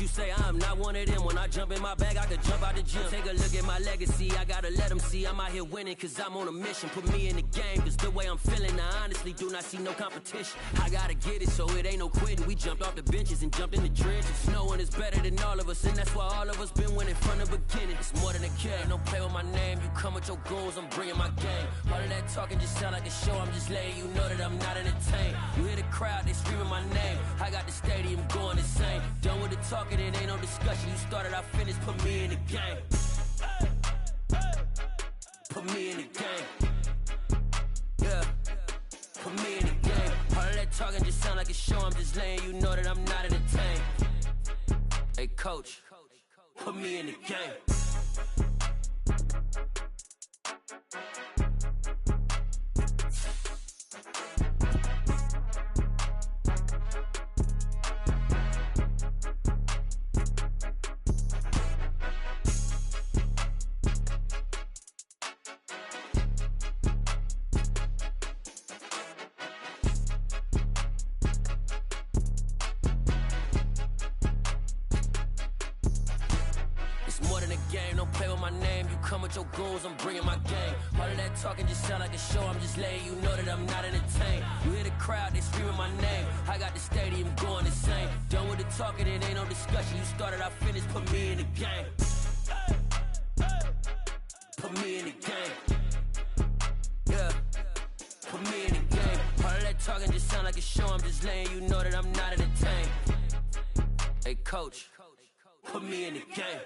you say I'm not one of them. When I jump in my bag, I could jump out the gym. Take a look at my legacy, I gotta let them see I'm out here winning, cause I'm on a mission. Put me in the game, cause the way I'm feeling, I honestly do not see no competition. I gotta get it, so it ain't no quitting. We jumped off the benches and jumped in the trenches. No one is better than all of us, and that's why all of us been winning from the beginning. It's more than a game, don't play with my name. You come with your goons, I'm bringing my game. All of that talking just sound like a show, I'm just letting you know that I'm not entertained. You hear the crowd, they screaming my name. I got the stadium going insane. Done with the talking, it ain't no discussion. You started, I finished, put me in the game. Put me in the game. Yeah, put me in the game. All of that talking just sound like a show, I'm just letting you know that I'm not entertained. Hey coach, put me in the game. Your goons, I'm bringing my game. All of that talking just sound like a show, I'm just letting you know that I'm not entertained. You hear the crowd, they screaming my name. I got the stadium going insane. Done with the talking, it ain't no discussion. You started, I finished, put me in the game. Put me in the game. Yeah, put me in the game. All of that talking just sound like a show, I'm just letting you know that I'm not entertained. Hey coach, put me in the game.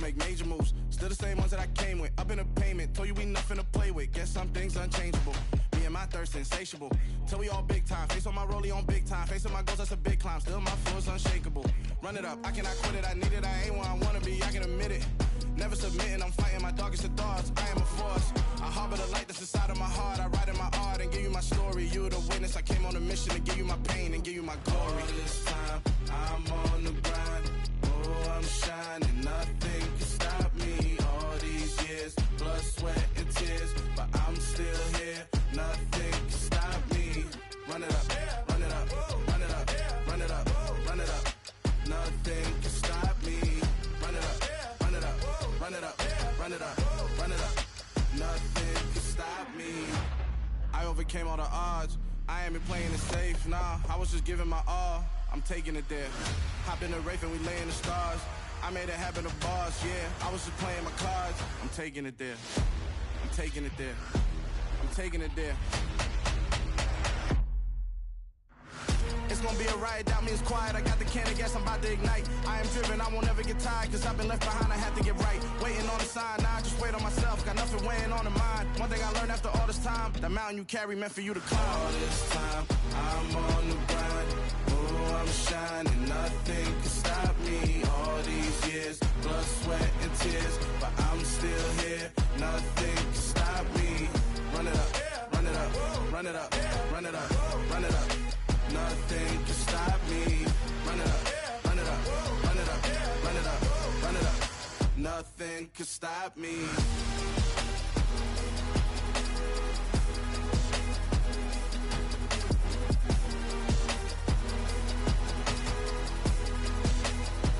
Make major moves, still the same ones that I came with. Up in a payment, told you we nothing to play with. Guess some things unchangeable. Me and my thirst insatiable. Till we all big time. Face on my rollie on big time. Facing my goals, that's a big climb. Still my flow is unshakable. Run it up, I cannot quit it. I need it, I ain't where I wanna be. I can admit it. Never submitting, I'm fighting my darkest of thoughts. I am a force. I harbor the light that's inside of my heart. I write in my art and give you my story. You the witness. I came on a mission to give you my pain and give you my glory. All this time, I'm on the grind. Oh, I'm shining. Nothing can stop me. All these years, blood, sweat, and tears, but I'm still here. Nothing can stop me. Run it up, run it up, run it up, run it up, run it up. Nothing can stop me. Run it up, run it up, run it up, run it up, run it up. Nothing can stop me. I overcame all the odds. I ain't been playing it safe, nah. I was just giving my all. I'm taking it there. Hop in the Wraith and we lay in the stars. I made it happen to bars, yeah. I was just playing my cards. I'm taking it there. I'm taking it there. I'm taking it there. It's gonna be a riot, doubt me it's quiet. I got the can of gas, I'm about to ignite. I am driven, I won't ever get tired, cause I've been left behind, I had to get right. Waiting on the sign, now I just wait on myself. Got nothing weighing on the mind. One thing I learned after all this time, the mountain you carry meant for you to climb. All this time, I'm on the grind. Oh, I'm shining, nothing can stop me. All these years, blood, sweat, and tears, but I'm still here. Nothing can stop me. Run it up, run it up, run it up, run it up, run it up. Nothing can stop me. Run it up, run it up, run it up, run it up, run it up. Nothing can stop me.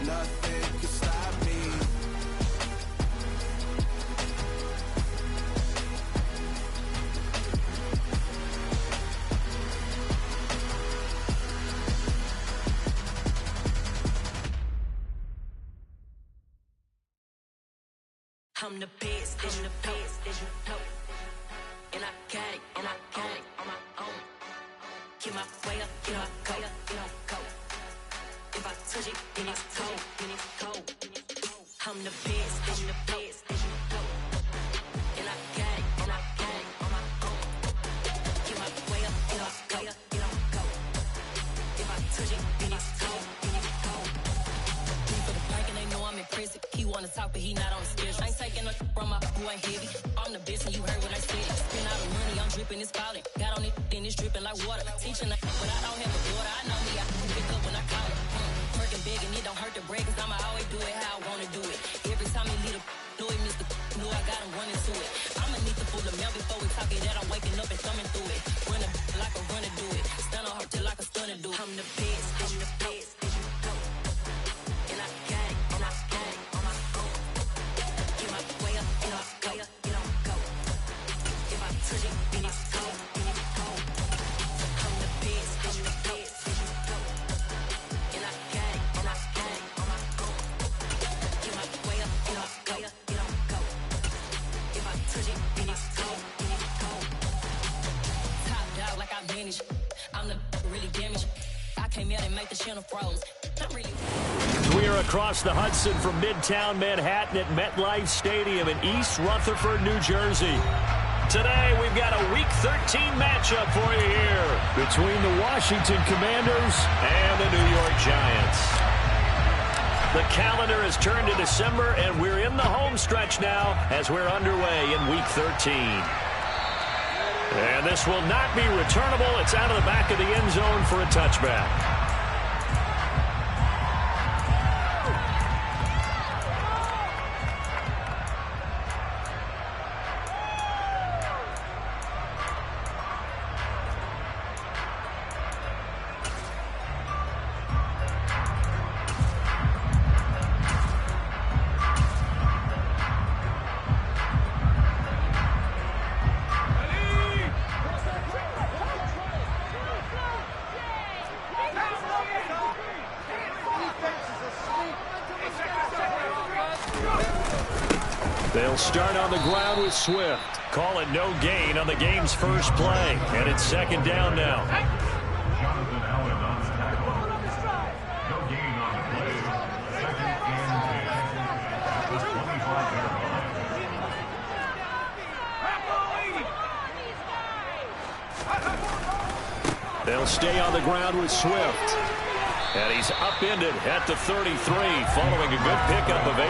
Nothing can stop me. I'm the best, I'm the best, as you know. And I got it, and I got it on my own. Get my way up, get my go, get my go. If I touch it, then it's cold, then it's cold. I'm the best, I'm the best, as you know. And I got it, and I got it on my own. Get my way up, get my go, get my go. If I touch it, then it's cold, then it's cold. Deep for the park and they know I'm in prison. talk, but he not on the schedule. I ain't taking no from my boy heavy. I'm the best, and you heard what I said. Spend all the money, I'm dripping, it's falling. Got on it, then it's dripping like water. Teaching her, but I don't have a daughter. I know me, I can pick up when I call her. Working big, and it don't hurt to break, cause I'ma always do it how I wanna do it. Every time he lead a know it, Mr. Know I got him running to it. I'ma need to pull the mail before we talk it that I'm waking up and thumbing through it. Run a like a runner do it. Stun on her till like a stunner do it. I'm the best, I'm the best, and I got it, and I got it on my own. Get my way up, and I go, it don't go. If I touch it, then it's cold, then it's cold. I'm the best, I'm the best, and I got it, and I got it on my own. Get my way up, and I go, it don't go. If I touch it, then it's cold, then it's cold. Top dog like I manage. I'm the really damaged. I came out and make the channel froze. I'm really. We are across the Hudson from Midtown Manhattan at MetLife Stadium in East Rutherford, New Jersey. Today, we've got a Week 13 matchup for you here between the Washington Commanders and the New York Giants. The calendar has turned to December, and we're in the home stretch now as we're underway in Week 13. And this will not be returnable. It's out of the back of the end zone for a touchback. They'll start on the ground with Swift. Call it no gain on the game's first play. And it's second down now. No gain on the play. Second and 25. They'll stay on the ground with Swift. And he's upended at the 33, following a good pickup of 8.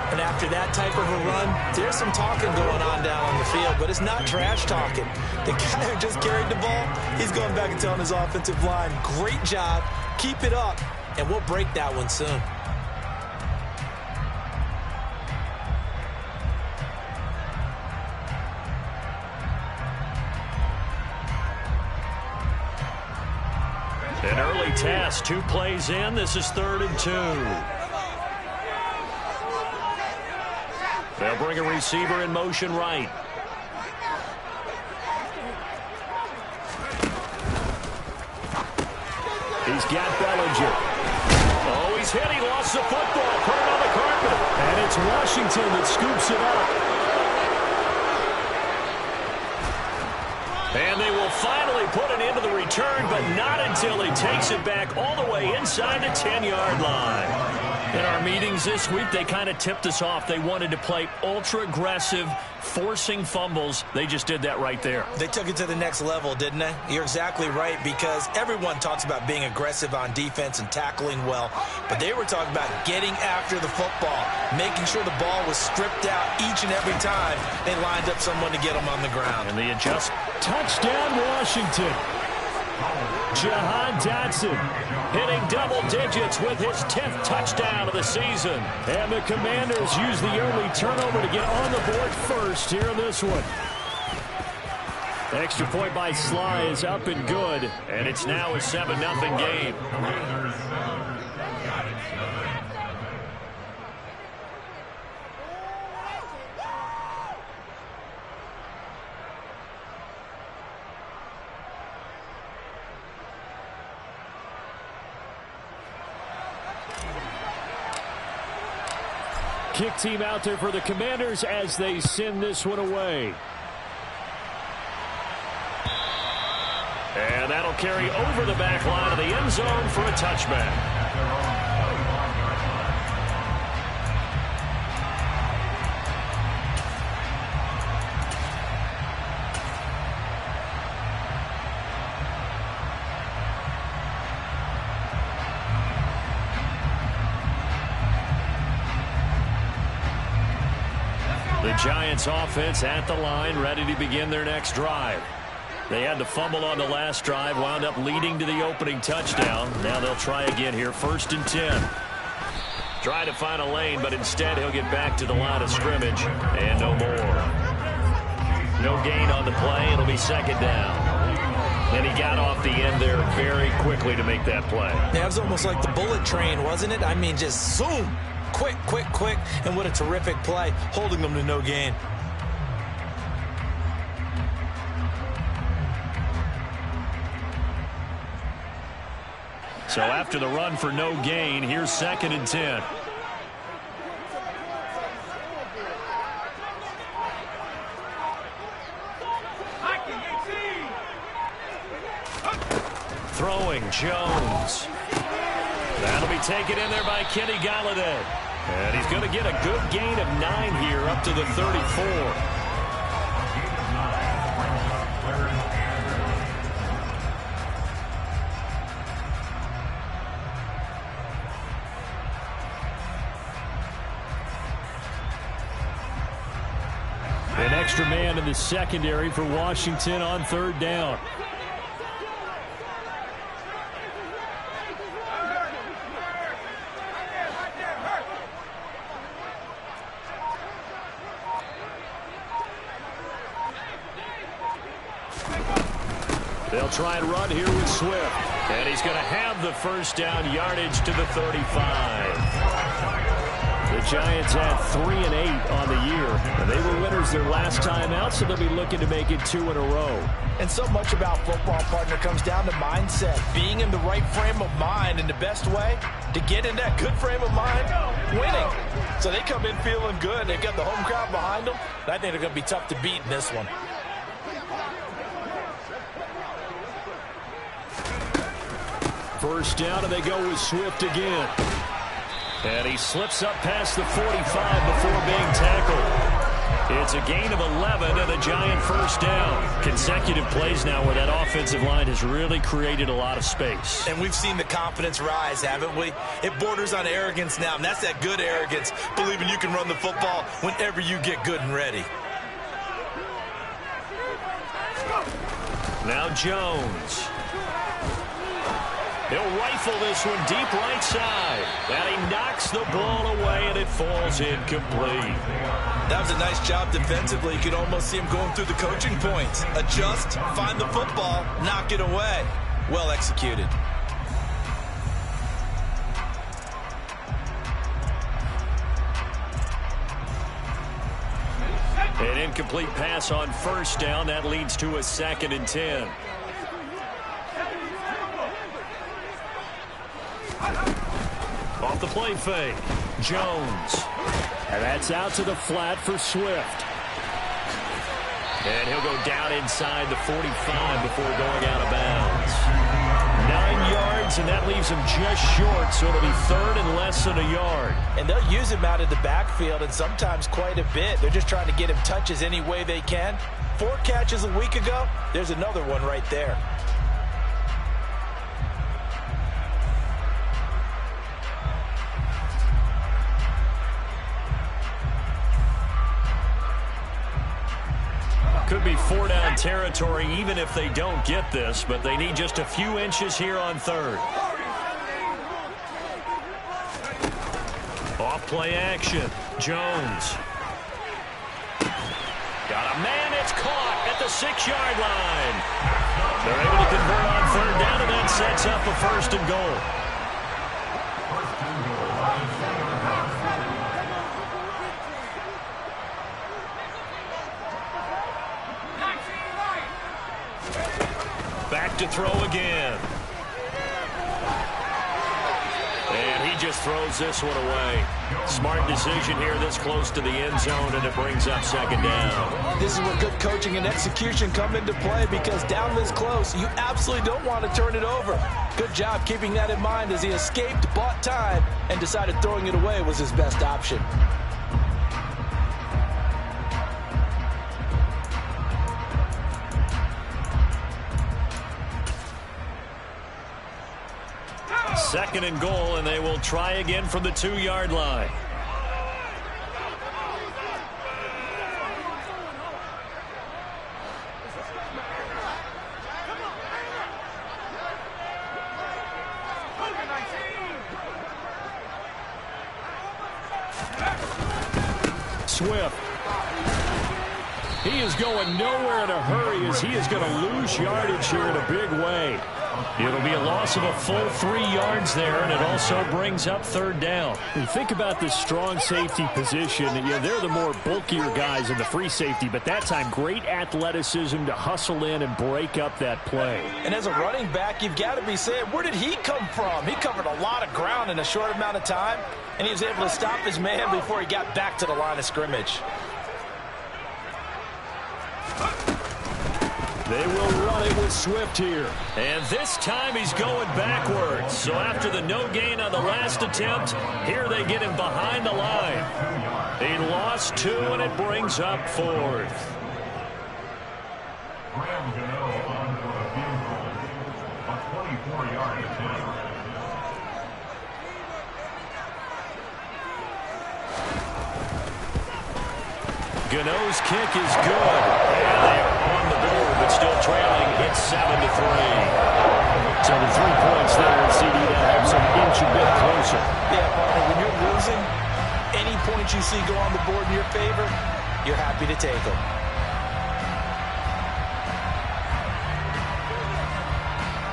And after that type of a run, there's some talking going on down on the field, but it's not trash talking. The guy who just carried the ball, he's going back and telling his offensive line, great job, keep it up, and we'll break that one soon. An early test, 2 plays in. This is 3rd and 2. They'll bring a receiver in motion right. He's got Bellinger. Oh, he's hit. He lost the football. Put it on the carpet. And it's Washington that scoops it up. And they will finally put it into the return, but not until he takes it back all the way inside the 10-yard line. In our meetings this week, they kind of tipped us off. They wanted to play ultra-aggressive, forcing fumbles. They just did that right there. They took it to the next level, didn't they? You're exactly right, because everyone talks about being aggressive on defense and tackling well, but they were talking about getting after the football, making sure the ball was stripped out each and every time they lined up someone to get them on the ground. And the adjust. Touchdown, Washington. Jahan Dotson hitting double digits with his 10th touchdown of the season. And the Commanders use the early turnover to get on the board first here in this one. Extra point by Sly is up and good, and it's now a 7-0 game. Kick team out there for the Commanders as they send this one away. And that'll carry over the back line of the end zone for a touchback. The Giants offense at the line, ready to begin their next drive. They had the fumble on the last drive, wound up leading to the opening touchdown. Now they'll try again here, 1st and 10. Try to find a lane, but instead he'll get back to the line of scrimmage, and no more. No gain on the play. It'll be 2nd down. And he got off the end there very quickly to make that play. Yeah, it was almost like the bullet train, wasn't it? I mean, just zoom. Quick, quick, quick. And what a terrific play, holding them to no gain. So after the run for no gain, here's 2nd and 10. Throwing, Jones. That'll be taken in there by Kenny Golladay. And he's going to get a good gain of 9 here up to the 34. An extra man in the secondary for Washington on 3rd down. They'll try and run here with Swift. And he's going to have the 1st down, yardage to the 35. The Giants had 3 and 8 on the year, and they were winners their last time out, so they'll be looking to make it 2 in a row. And so much about football, partner, comes down to mindset. Being in the right frame of mind, and the best way to get in that good frame of mind, winning. So they come in feeling good. They've got the home crowd behind them. And I think they're going to be tough to beat in this one. First down, and they go with Swift again. And he slips up past the 45 before being tackled. It's a gain of 11 and a Giant 1st down. Consecutive plays now where that offensive line has really created a lot of space. And we've seen the confidence rise, haven't we? It borders on arrogance now, and that's that good arrogance, believing you can run the football whenever you get good and ready. Now Jones. He'll rifle this one deep right side. And he knocks the ball away, and it falls incomplete. That was a nice job defensively. You could almost see him going through the coaching points. Adjust, find the football, knock it away. Well executed. An incomplete pass on 1st down. That leads to a 2nd and 10. Off the play fake, Jones. And that's out to the flat for Swift. And he'll go down inside the 45 before going out of bounds. 9 yards, and that leaves him just short, so it'll be 3rd and less than a yard. And they'll use him out of the backfield, and sometimes quite a bit. They're just trying to get him touches any way they can. 4 catches a week ago, there's another one right there. Could be 4-down territory even if they don't get this, but they need just a few inches here on 3rd. Off play action, Jones. Got a man, it's caught at the 6-yard line. They're able to convert on 3rd down, and that sets up a 1st and goal. Back to throw again. And he just throws this one away. Smart decision here this close to the end zone, and it brings up 2nd down. This is where good coaching and execution come into play, because down this close, you absolutely don't want to turn it over. Good job keeping that in mind as he escaped, bought time, and decided throwing it away was his best option. Second and goal, and they will try again from the 2-yard line. Swift. He is going nowhere in a hurry as he is going to lose yardage here in a big way. It'll be a loss of a full 3 yards there, and it also brings up third down. When you think about this strong safety position, they're the more bulkier guys in the free safety, but that time great athleticism to hustle in and break up that play. And as a running back, you've got to be saying, where did he come from? He covered a lot of ground in a short amount of time, and he was able to stop his man before he got back to the line of scrimmage. They will run it with Swift here. And this time he's going backwards. So after the no gain on the last attempt, here they get him behind the line. He lost 2, and it brings up 4th. Graham Gano on for a field goal. A 24-yard attempt. Gano's kick is good. And they are on the board, but still trailing. It's 7-3. So the 3 points there at CD, that helps them inch a bit closer. Yeah, partner, when you're losing, any points you see go on the board in your favor, you're happy to take them.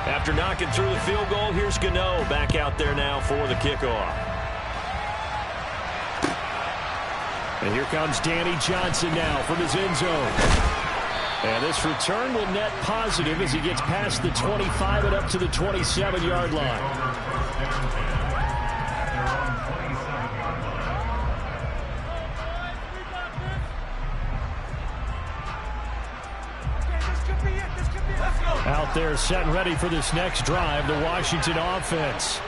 After knocking through the field goal, here's Gano back out there now for the kickoff. And here comes Danny Johnson now from his end zone. And this return will net positive as he gets past the 25 and up to the 27-yard line. Out there set and ready for this next drive, the Washington offense.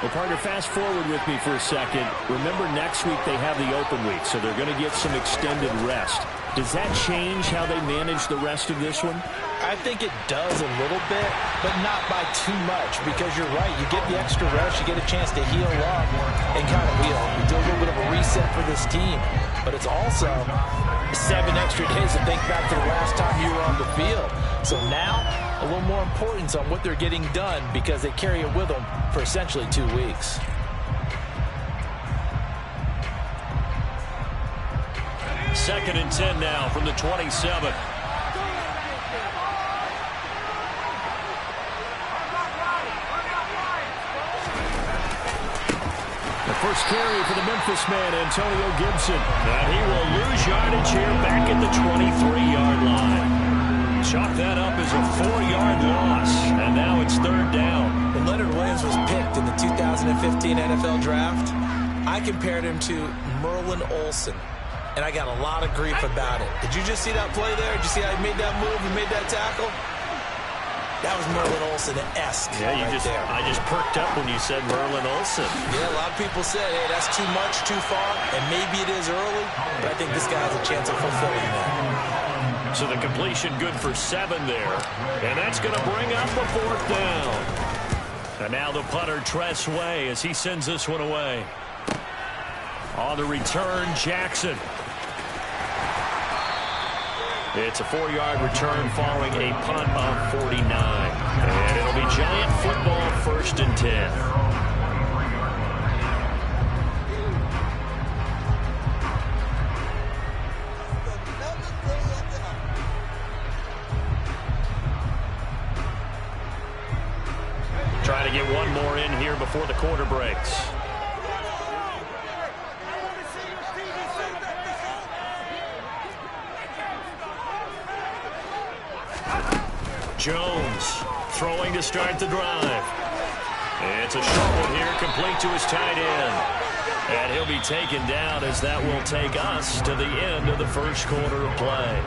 Well, partner, fast forward with me for a second. Remember, next week they have the open week, so they're going to get some extended rest. Does that change how they manage the rest of this one? I think it does a little bit, but not by too much, because you're right. You get the extra rest, you get a chance to heal up and kind of, you do a little bit of a reset for this team. But it's also 7 extra days to think back to the last time you were on the field. So now, a little more importance on what they're getting done because they carry it with them for essentially 2 weeks. Second and 10 now from the 27. The first carry for the Memphis man, Antonio Gibson. And he will lose yardage here back at the 23-yard line. Chalk that up as a 4-yard loss, and now it's third down. When Leonard Williams was picked in the 2015 NFL Draft, I compared him to Merlin Olsen, and I got a lot of grief about it. Did you just see that play there? Did you see how he made that move and made that tackle? That was Merlin Olsen-esque. Yeah, there. I just perked up when you said Merlin Olsen. Yeah, a lot of people said, hey, that's too much, too far, and maybe it is early, but I think this guy has a chance of fulfilling that. So the completion good for 7 there. And that's going to bring up the 4th down. And now the punter, Tress Way, as he sends this one away. On the return, Jackson. It's a 4-yard return following a punt of 49. And it'll be Giant football, 1st and 10. Try to get one more in here before the quarter breaks. Jones throwing to start the drive. It's a short one here, complete to his tight end. And he'll be taken down as that will take us to the end of the first quarter of play.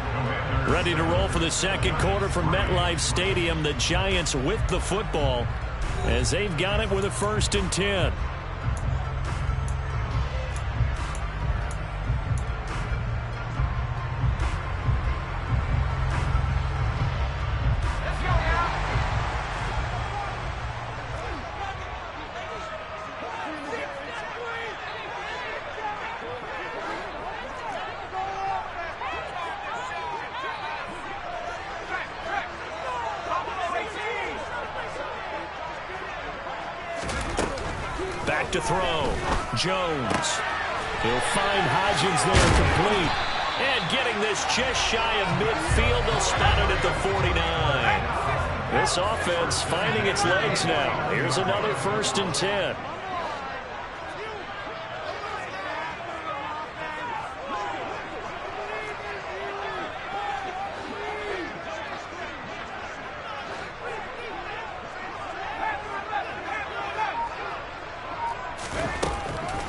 Ready to roll for the second quarter from MetLife Stadium. The Giants with the football as they've got it with a 1st and 10. Back to throw. Jones. He'll find Hodgins there complete. And getting this just shy of midfield, they'll spot it at the 49. This offense finding its legs now. Here's another 1st and 10.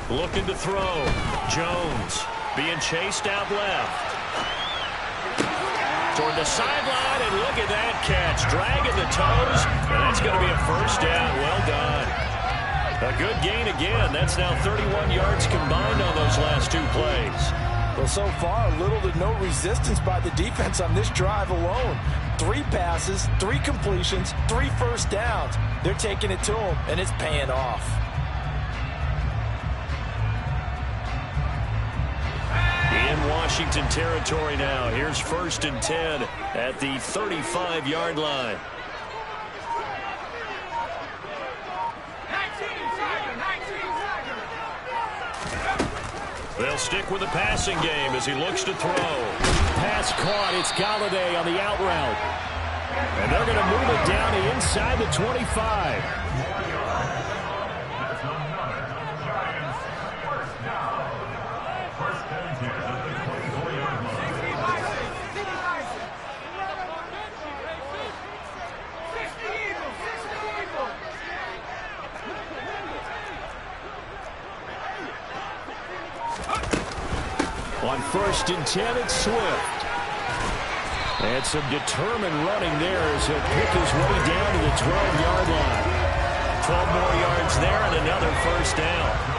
Looking to throw. Jones being chased out left. Toward the sideline, and look at that catch. Dragging the toes, and that's going to be a 1st down. Well done. A good gain again. That's now 31 yards combined on those last 2 plays. Well, so far, little to no resistance by the defense on this drive alone. 3 passes, 3 completions, 3 1st downs. They're taking it to them, and it's paying off. In Washington territory now. Here's 1st and 10 at the 35-yard line. They'll stick with the passing game as he looks to throw. Pass caught. It's Galladay on the out route. And they're going to move it down to inside the 25. On 1st and 10, it's Swift. And some determined running there as he'll pick his way down to the 12-yard line. 12 more yards there and another 1st down.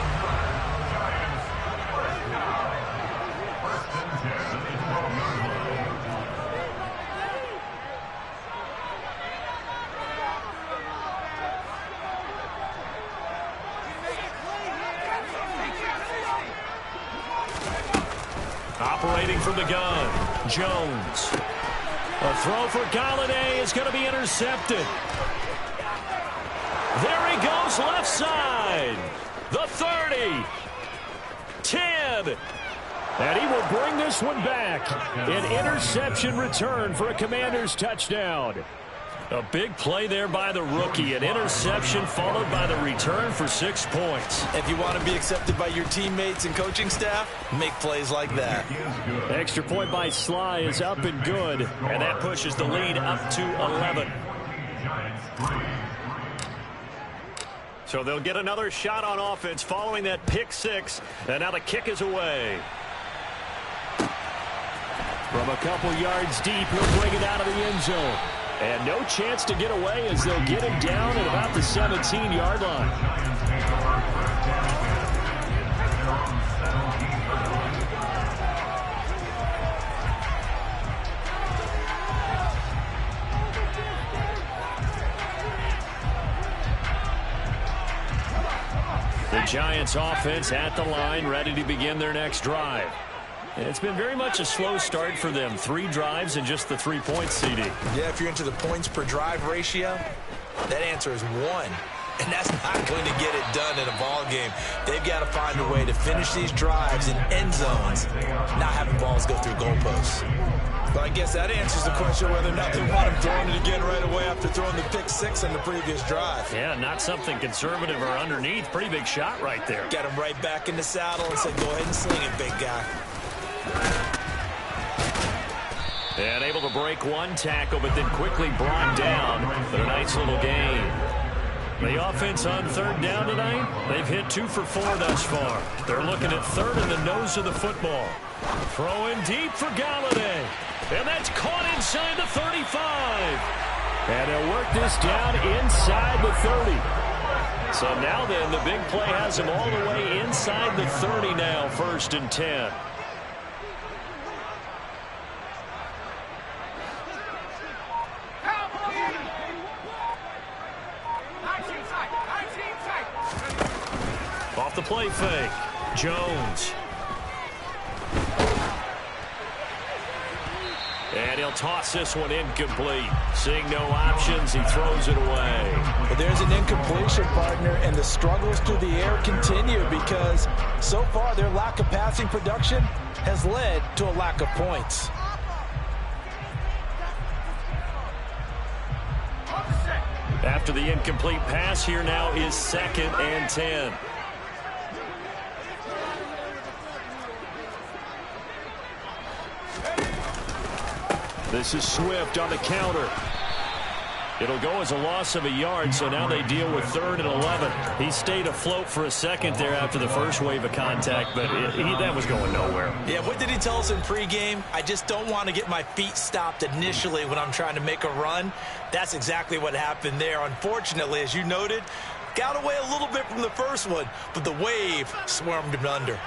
Operating from the gun, Jones. A throw for Galladay is going to be intercepted. There he goes, left side. The 30. 10. And he will bring this one back. An interception return for a Commanders touchdown. A big play there by the rookie. An interception followed by the return for 6 points. If you want to be accepted by your teammates and coaching staff, make plays like that. Extra point by Sly is up and good. And that pushes the lead up to 11. So they'll get another shot on offense following that pick 6. And now the kick is away. From a couple yards deep, he'll bring it out of the end zone. And no chance to get away as they'll get him down at about the 17-yard line. The Giants offense at the line, ready to begin their next drive. It's been very much a slow start for them. 3 drives and just the 3 points, CD. Yeah, if you're into the points per drive ratio, that answer is 1. And that's not going to get it done in a ball game. They've got to find a way to finish these drives in end zones, not having balls go through goalposts. But I guess that answers the question whether or not they want him throwing it again right away after throwing the pick 6 in the previous drive. Yeah, not something conservative or underneath. Pretty big shot right there. Got him right back in the saddle and said, go ahead and sling it, big guy. And able to break 1 tackle, but then quickly brought down. But a nice little gain. The offense on 3rd down tonight, they've hit 2 for 4 thus far. They're looking at 3rd in the nose of the football. Throwing deep for Galladay. And that's caught inside the 35. And he'll work this down inside the 30. So now then, the big play has him all the way inside the 30 now, 1st and 10. Off the play fake, Jones. And he'll toss this one incomplete. Seeing no options, he throws it away. But there's an incompletion, partner, and the struggles through the air continue because so far their lack of passing production has led to a lack of points. After the incomplete pass, here now is 2nd and 10. This is Swift on the counter. It'll go as a loss of a yard, so now they deal with 3rd and 11. He stayed afloat for a second there after the first wave of contact, but that was going nowhere. Yeah, what did he tell us in pregame? I just don't want to get my feet stopped initially when I'm trying to make a run. That's exactly what happened there. Unfortunately, as you noted, got away a little bit from the first one, but the wave swarmed him under.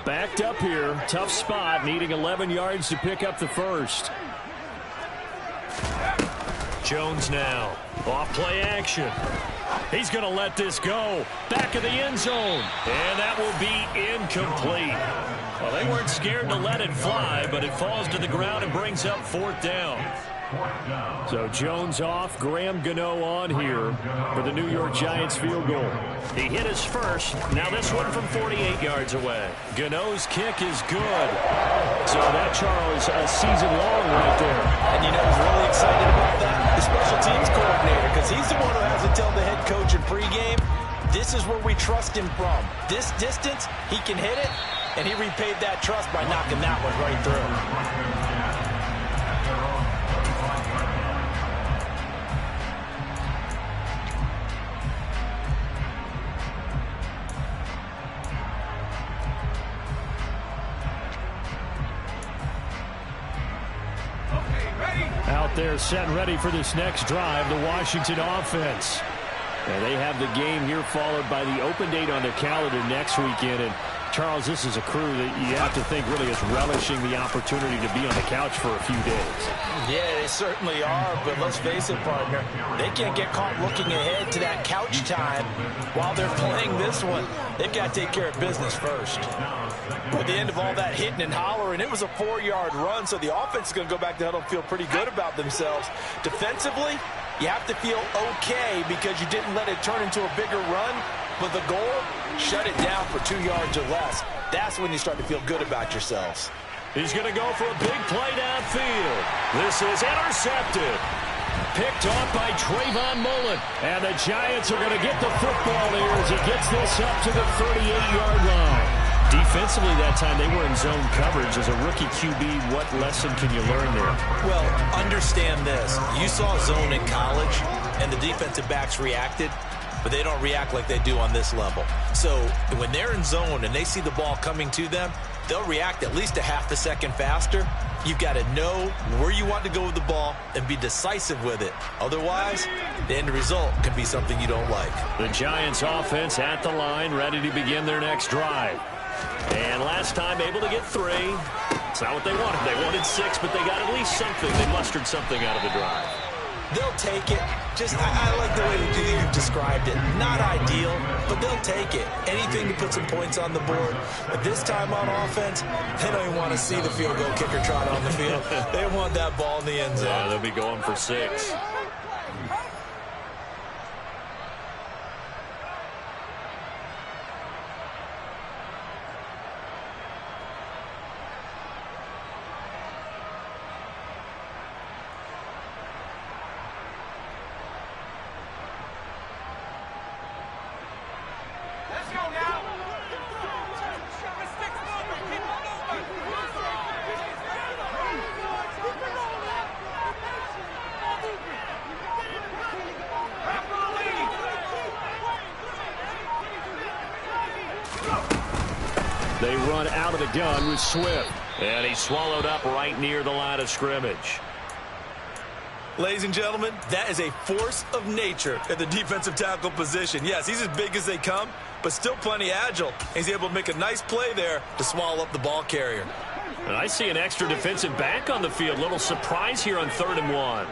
Backed up here, tough spot, needing 11 yards to pick up the first. Jones now, off play action. He's going to let this go. Back of the end zone, and that will be incomplete. Well, they weren't scared to let it fly, but it falls to the ground and brings up 4th down. So Jones off, Graham Gano on here for the New York Giants field goal. He hit his first. Now this one from 48 yards away. Gano's kick is good. So that, Charles, a season long right there. And you know who's really excited about that? The special teams coordinator, because he's the one who has to tell the head coach in pregame, this is where we trust him from. This distance, he can hit it, and he repaid that trust by knocking that one right through. Out there set ready for this next drive, the Washington offense. And they have the game here followed by the open date on their calendar next weekend. And Charles, this is a crew that you have to think really is relishing the opportunity to be on the couch for a few days. Yeah, they certainly are, but let's face it, partner, they can't get caught looking ahead to that couch time while they're playing this one. They've got to take care of business first. At the end of all that hitting and hollering, it was a 4-yard run, so the offense is going to go back to huddle and feel pretty good about themselves. Defensively, you have to feel okay because you didn't let it turn into a bigger run, but the goal, shut it down for 2 yards or less. That's when you start to feel good about yourselves. He's going to go for a big play downfield. This is intercepted. Picked off by Trayvon Mullen. And the Giants are going to get the football here as he gets this up to the 38-yard line. Defensively that time, they were in zone coverage. As a rookie QB, what lesson can you learn there? Well, understand this. You saw zone in college, and the defensive backs reacted, but they don't react like they do on this level. So when they're in zone and they see the ball coming to them, they'll react at least a half a second faster. You've got to know where you want to go with the ball and be decisive with it. Otherwise, the end result can be something you don't like. The Giants offense at the line, ready to begin their next drive. And last time able to get 3. It's not what they wanted. They wanted 6, but they got at least something. They mustered something out of the drive. They'll take it. I like the way that you've described it. Not ideal, but they'll take it. Anything to put some points on the board. But this time on offense, they don't even want to see the field goal kicker trot on the field. They want that ball in the end zone. Yeah, they'll be going for 6. They run out of the gun with Swift. And he's swallowed up right near the line of scrimmage. Ladies and gentlemen, that is a force of nature at the defensive tackle position. Yes, he's as big as they come, but still plenty agile. He's able to make a nice play there to swallow up the ball carrier. And I see an extra defensive back on the field. Little surprise here on 3rd and 1.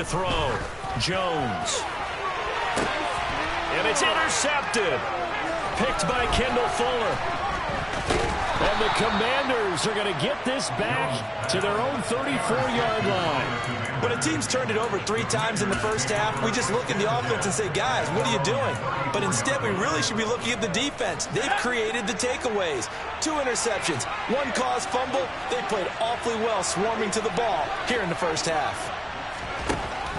to throw. Jones. And it's intercepted. Picked by Kendall Fuller. And the Commanders are going to get this back to their own 34-yard line. When a team's turned it over 3 times in the first half, we just look at the offense and say, guys, what are you doing? But instead, we really should be looking at the defense. They've created the takeaways. 2 interceptions, 1 caused fumble. They played awfully well swarming to the ball here in the first half.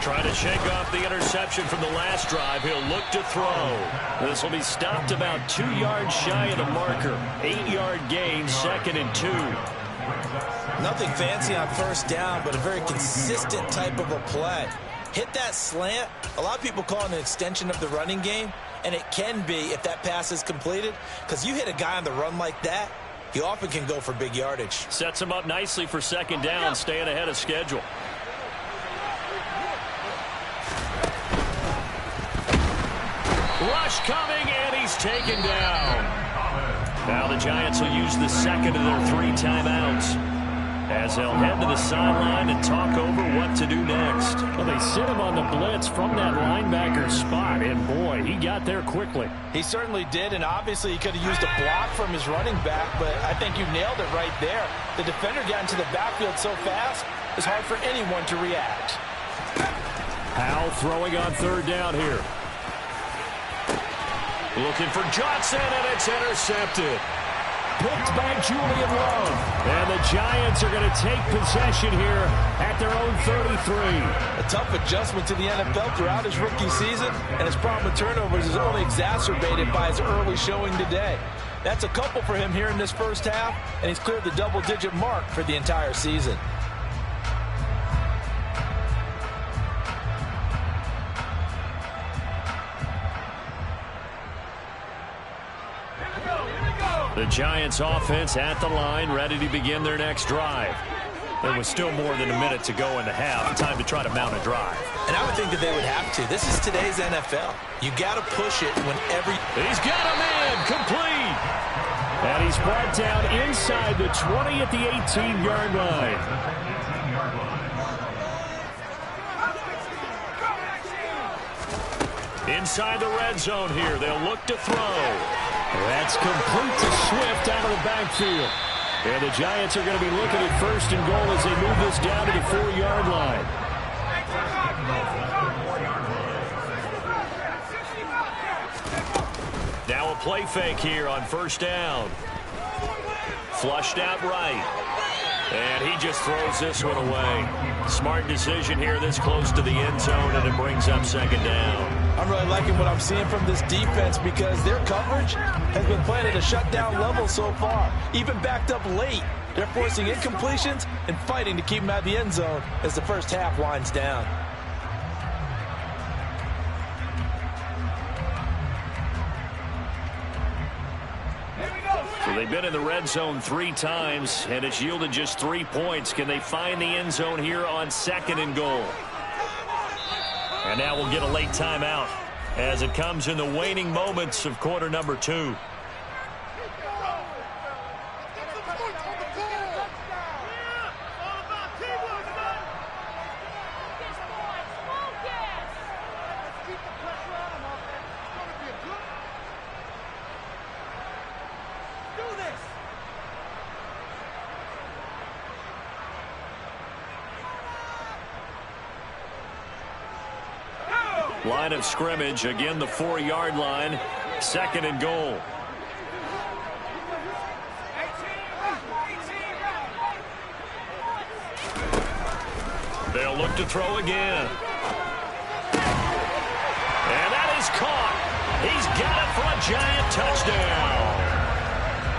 Trying to shake off the interception from the last drive. He'll look to throw. This will be stopped about 2 yards shy of the marker. 8-yard gain, 2nd and 2. Nothing fancy on first down, but a very consistent type of a play. Hit that slant. A lot of people call it an extension of the running game, and it can be if that pass is completed, because you hit a guy on the run like that, he often can go for big yardage. Sets him up nicely for 2nd down, staying ahead of schedule. Rush coming, and he's taken down. Now the Giants will use the second of their 3 timeouts as they'll head to the sideline and talk over what to do next. Well, they sit him on the blitz from that linebacker spot, and boy, he got there quickly. He certainly did, and obviously he could have used a block from his running back, but I think you nailed it right there. The defender got into the backfield so fast, it's hard for anyone to react. Powell throwing on 3rd down here. Looking for Johnson, and it's intercepted. Picked by Julian Love. And the Giants are going to take possession here at their own 33. A tough adjustment to the NFL throughout his rookie season, and his problem with turnovers is only exacerbated by his early showing today. That's a couple for him here in this first half, and he's cleared the double-digit mark for the entire season. The Giants offense at the line, ready to begin their next drive. There was still more than a minute to go in the half. Time to try to mount a drive. And I would think that they would have to. This is today's NFL. You got to push it whenever. He's got a man, complete. And he's brought down inside the 20 at the 18-yard line. Inside the red zone here. They'll look to throw. That's complete to Swift out of the backfield. And the Giants are going to be looking at 1st and goal as they move this down to the 4-yard line. Now a play fake here on 1st down. Flushed out right. And he just throws this one away. Smart decision here this close to the end zone, and it brings up 2nd down. I'm really liking what I'm seeing from this defense because their coverage has been playing at a shutdown level so far. Even backed up late, they're forcing incompletions and fighting to keep them out of the end zone as the first half winds down. So they've been in the red zone 3 times, and it's yielded just 3 points. Can they find the end zone here on 2nd and goal? And now we'll get a late timeout as it comes in the waning moments of quarter number 2. Line of scrimmage, again the 4-yard line, 2nd and goal. They'll look to throw again. And that is caught. He's got it for a Giant touchdown.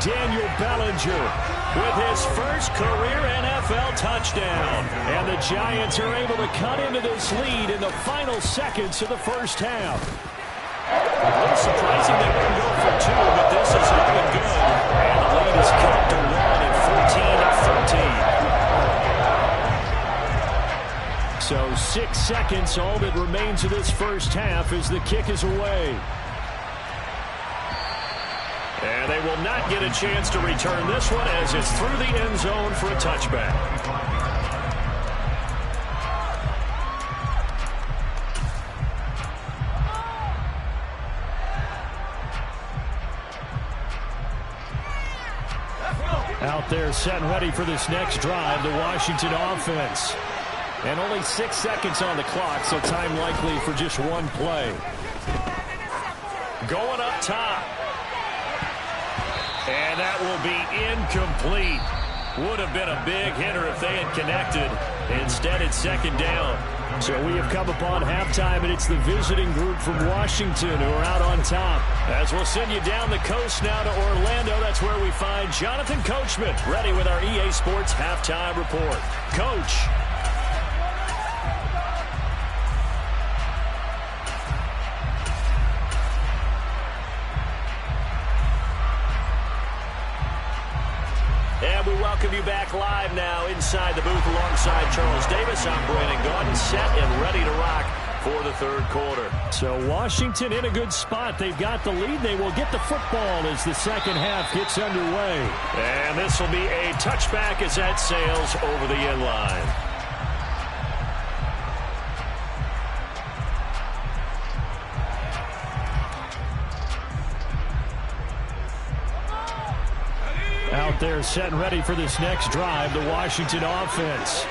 Daniel Bellinger with his first career NFL touchdown. And the Giants are able to cut into this lead in the final seconds of the first half. A little surprising they wouldn't go for 2, but this is looking good. And the lead is cut to 1 at 14-13. So 6 seconds, all that remains of this first half as the kick is away. And they will not get a chance to return this one as it's through the end zone for a touchback. Out there set and ready for this next drive, the Washington offense. And only 6 seconds on the clock, so time likely for just one play. Going up top. And that will be incomplete. Would have been a big hitter if they had connected. Instead, it's second down. So we have come upon halftime, and it's the visiting group from Washington who are out on top. As we'll send you down the coast now to Orlando, that's where we find Jonathan Coachman, ready with our EA Sports halftime report. Coach. And we welcome you back live now inside the booth alongside Charles Davis. I'm Brandon Gaudin, set and ready to rock for the third quarter. So Washington in a good spot. They've got the lead. They will get the football as the second half gets underway. And this will be a touchback as that sails over the end line. Out there set and ready for this next drive, the Washington offense.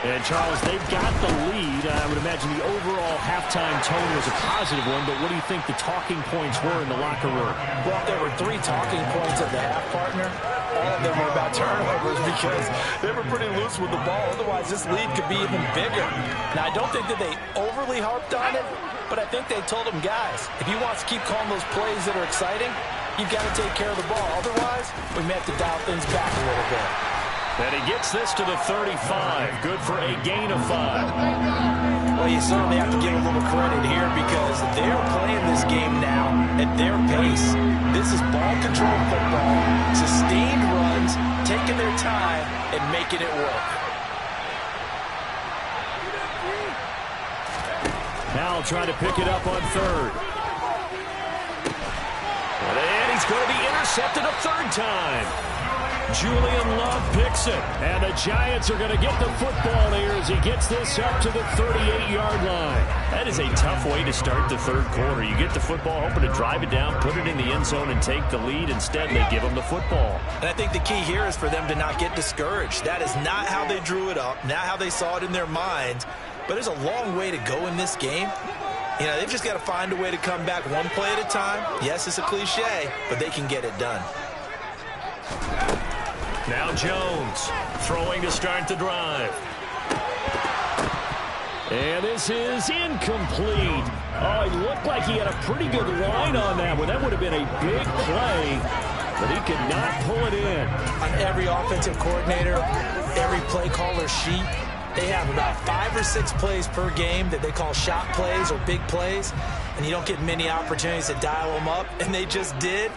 And, Charles, they've got the lead. I would imagine the overall halftime tone was a positive one, but what do you think the talking points were in the locker room? Well, there were 3 talking points at the half, partner. All of them were about turnovers because they were pretty loose with the ball. Otherwise, this lead could be even bigger. Now, I don't think that they overly harped on it, but I think they told them, guys, if you want to keep calling those plays that are exciting, you've got to take care of the ball. Otherwise, we may have to dial things back a little bit. And he gets this to the 35. Good for a gain of 5. Well, you certainly have to give a little credit here because they're playing this game now at their pace. This is ball control football, sustained runs, taking their time, and making it work. Now trying to pick it up on third. And he's going to be intercepted a third time. Julian Love picks it. And the Giants are going to get the football here as he gets this up to the 38-yard line. That is a tough way to start the third quarter. You get the football, hoping to drive it down, put it in the end zone, and take the lead. Instead, they give them the football. And I think the key here is for them to not get discouraged. That is not how they drew it up, not how they saw it in their minds. But there's a long way to go in this game. You know, they've just got to find a way to come back one play at a time. Yes, it's a cliche, but they can get it done. Now Jones throwing to start the drive. And this is incomplete. Oh, it looked like he had a pretty good line on that one. That would have been a big play, but he could not pull it in. On every offensive coordinator, every play caller sheet, they have about 5 or 6 plays per game that they call shot plays or big plays, and you don't get many opportunities to dial them up, and they just did,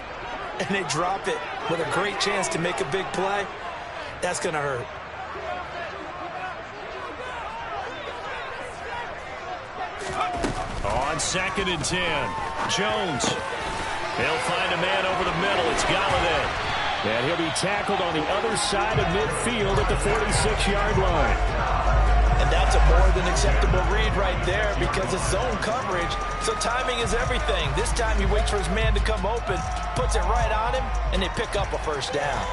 and they drop it with a great chance to make a big play. That's going to hurt. On 2nd and 10, Jones. He'll find a man over the middle. It's Galladay. And he'll be tackled on the other side of midfield at the 46-yard line. And that's a more than acceptable read right there because it's zone coverage, so timing is everything. This time he waits for his man to come open, puts it right on him, and they pick up a first down.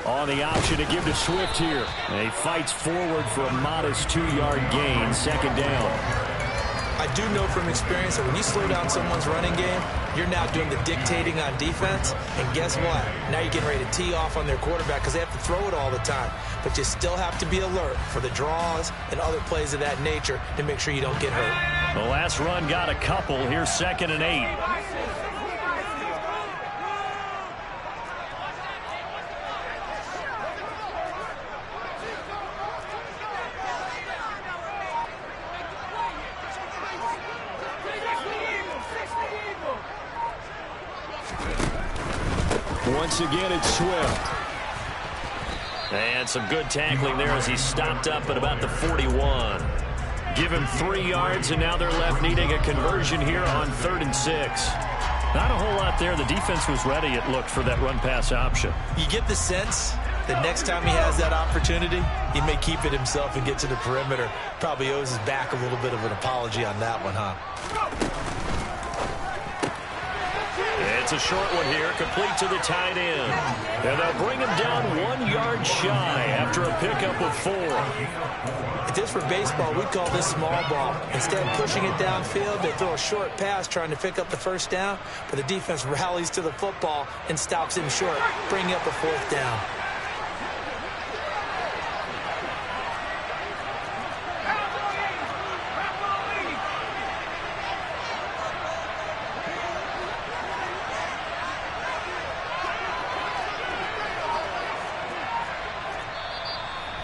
On the option to give to Swift here. And he fights forward for a modest 2-yard gain, second down. I do know from experience that when you slow down someone's running game, you're now doing the dictating on defense. And guess what? Now you're getting ready to tee off on their quarterback because they have to throw it all the time. But you still have to be alert for the draws and other plays of that nature to make sure you don't get hurt. The last run got a couple. Here's 2nd and 8. Once again, it's Swift. And some good tackling there as he stopped up at about the 41. Give him 3 yards, and now they're left needing a conversion here on 3rd and 6. Not a whole lot there. The defense was ready, it looked, for that run-pass option. You get the sense that next time he has that opportunity, he may keep it himself and get to the perimeter. Probably owes his back a little bit of an apology on that one, huh? It's a short one here, complete to the tight end. And they'll bring him down 1 yard shy after a pickup of 4. If this were baseball, we'd call this small ball. Instead of pushing it downfield, they throw a short pass trying to pick up the 1st down, but the defense rallies to the football and stops him short, bringing up a 4th down.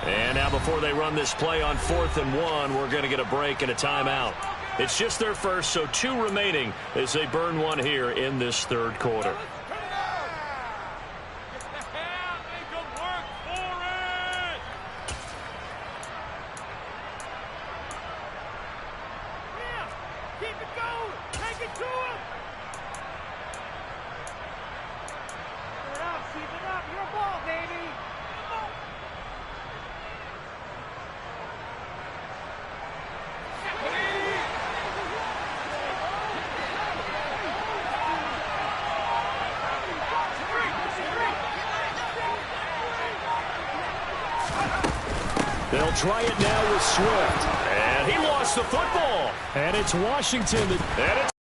And now before they run this play on 4th and 1, we're going to get a break and a timeout. It's just their first, so 2 remaining as they burn 1 here in this 3rd quarter. They'll try it now with Swift. And he lost the football. And it's Washington. And it's